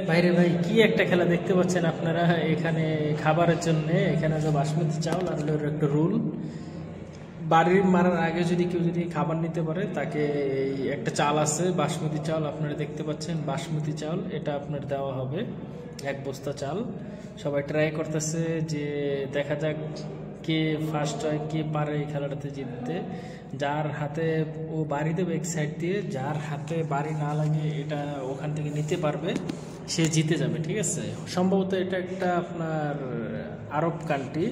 বাইরে ভাই কি একটা খেলা দেখতে পাচ্ছেন আপনারা এখানে খাবারের জন্য। এখানে যে বাসমতি চাউল আর হলো একটা রুল, বাড়ির মারার আগে যদি কেউ যদি খাবার নিতে পারে তাকে এই একটা চাল আছে বাসমতি চাউল, আপনারা দেখতে পাচ্ছেন বাসমতি চাউল, এটা আপনার দেওয়া হবে 1 বস্তা চাল। সবাই ট্রাই করতেছে যে দেখা যাক কে ফার্স্ট হয়, কে পারে এই খেলাটাতে জিততে। যার হাতে ও বাড়ি দেবে এক সাইড দিয়ে, যার হাতে বাড়ি না লাগে এটা ওখান থেকে নিতে পারবে, সে জিতে যাবে। ঠিক আছে, সম্ভবত এটা একটা আপনার আরব কান্ট্রি,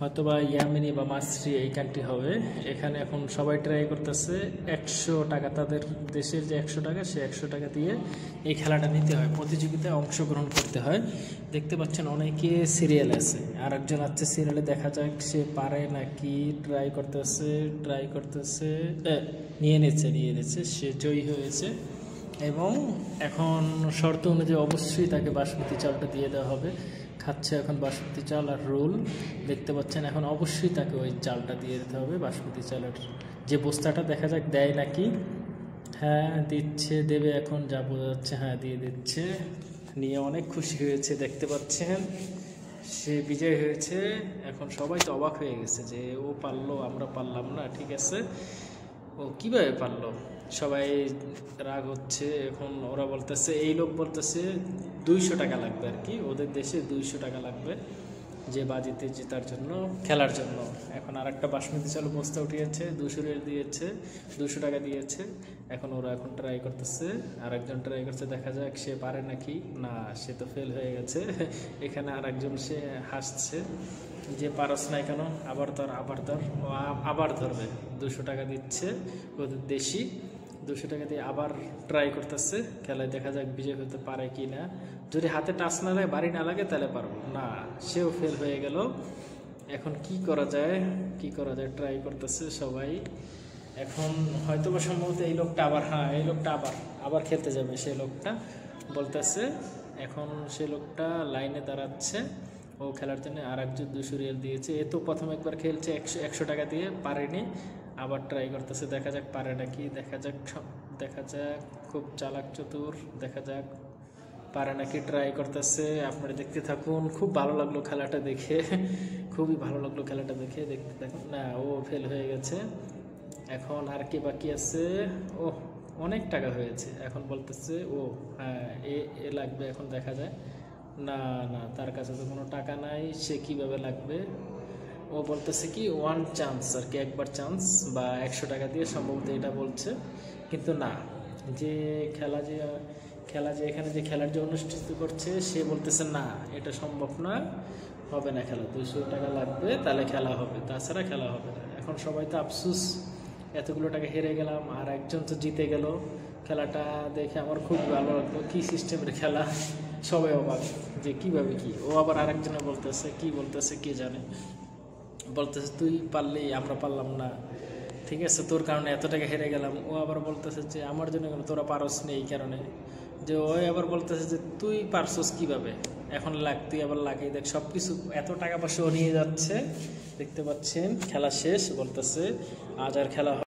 হয়তো বা ইয়ামিনি বা মাসরি এই কান্ট্রি হবে। এখানে এখন সবাই ট্রাই করতেছে 100 টাকা, তাদের দেশের যে 100 টাকা, সে 100 টাকা দিয়ে এই খেলাটা নিতে হয়, প্রতিযোগিতায় অংশগ্রহণ করতে হয়। দেখতে পাচ্ছেন অনেকে সিরিয়াল আছে, আর একজন আছে সিরিয়ালে, দেখা যাক সে পারে নাকি। ট্রাই করতেছে নিয়ে নিচ্ছে, সে জয়ী হয়েছে। এবং এখন শর্ত অনুযায়ী অবশ্যই তাকে বাসমতি চালটা দিয়ে দেওয়া হবে। খাচ্ছে এখন বাসমতি চাল আর রোল, দেখতে পাচ্ছেন। এখন অবশ্যই তাকে ওই চালটা দিয়ে দিতে হবে, বাসমতি চালের যে বস্তাটা, দেখা যাক দেয় নাকি। হ্যাঁ দিচ্ছে, দেবে এখন, যা বোঝা যাচ্ছে। হ্যাঁ দিয়ে দিচ্ছে, নিয়ে অনেক খুশি হয়েছে, দেখতে পাচ্ছেন সে বিজয় হয়েছে। এখন সবাই তো অবাক হয়ে গেছে যে ও পারলো, আমরা পারলাম না। ঠিক আছে, ও কিভাবে পারলো, সবাই রাগ হচ্ছে। এখন ওরা বলতেছে, এই লোক বলতেছে 200 টাকা লাগবে আর কি, ওদের দেশে 200 টাকা লাগবে যে বাজিতে জেতার জন্য, খেলার জন্য। এখন আর একটা বাসমতি চাল বস্তা উঠিয়েছে, 200 দিয়েছে, 200 টাকা দিয়েছে। এখন ওরা এখন ট্রাই করতেছে, আর একজন ট্রাই করছে, দেখা যাক সে পারে নাকি। না, সে তো ফেল হয়ে গেছে। এখানে আর একজন সে হাসছে যে পারস নাই কেন, আবার ধর ও আবার ধরবে। 200 টাকা দিচ্ছে ওদের দেশি, 200 টাকা দিয়ে আবার ট্রাই করতেছে খেলায়, দেখা যাক বিজয় হতে পারে কি না। যদি হাতে টাচ না লাগে, বাড়ি না লাগে, তাহলে পারবো না, সেও ফেল হয়ে গেল। এখন কি করা যায় ট্রাই করতেছে সবাই। এখন হয়তো বা সম্ভবত এই লোকটা আবার, এই লোকটা আবার খেলতে যাবে। সে লোকটা বলতেছে, এখন সে লোকটা লাইনে দাঁড়াচ্ছে ও খেলার জন্য। আর একজন 200 রিয়াল দিয়েছে, এ তো প্রথম একবার খেলছে 100 টাকা দিয়ে, পারেনি। আবার ট্রাই করতেছে, দেখা যাক পারে নাকি। দেখা যাক খুব চালাক চতুর, দেখা যাক পারে নাকি। ট্রাই করতেছে, আপনারা দেখতে থাকুন। খুব ভালো লাগলো খেলাটা দেখে, খুবই ভালো লাগলো খেলাটা দেখে, দেখতে থাকুন। না, ও ফেল হয়ে গেছে। এখন আর কি বাকি আছে? ও অনেক টাকা হয়েছে। এখন বলতেছে ও হ্যাঁ এ লাগবে। এখন দেখা যায় না, তার কাছে তো কোনো টাকা নাই, সে কিভাবে লাগবে। ও বলতেছে কি 1 চান্স আর কি, একবার চান্স, বা 100 টাকা দিয়ে সম্ভবত এটা বলছে। কিন্তু না, যে খেলা যে এখানে যে খেলার যে অনুষ্ঠিত করছে, সে বলতেছে না, এটা সম্ভব না, হবে না খেলা, 200 টাকা লাগবে, তাহলে খেলা হবে, তাছাড়া খেলা হবে না। এখন সবাই তো আফসুস, এতগুলো টাকা হেরে গেলাম, আর একজন তো জিতে গেল। খেলাটা দেখে আমার খুব ভালো লাগলো, কী সিস্টেমের খেলা, সবাই অবাক যে কীভাবে কি। ও আবার আরেকজনে বলতেছে, কি বলতেছে কে জানে, বলতেছে তুই পারলি, আমরা পারলাম না, ঠিক আছে, তোর কারণে এত টাকা হেরে গেলাম। ও আবার বলতেছে যে আমার জন্য কেন, তোরা পারস নেই এই কারণে। যে ও আবার বলতেছে যে তুই পারছস কীভাবে, এখন তুই আবার লাগিয়ে দেখ। সব কিছু এত টাকা পয়সা ও নিয়ে যাচ্ছে, দেখতে পাচ্ছেন। খেলা শেষ, বলতেছে আজ আর খেলা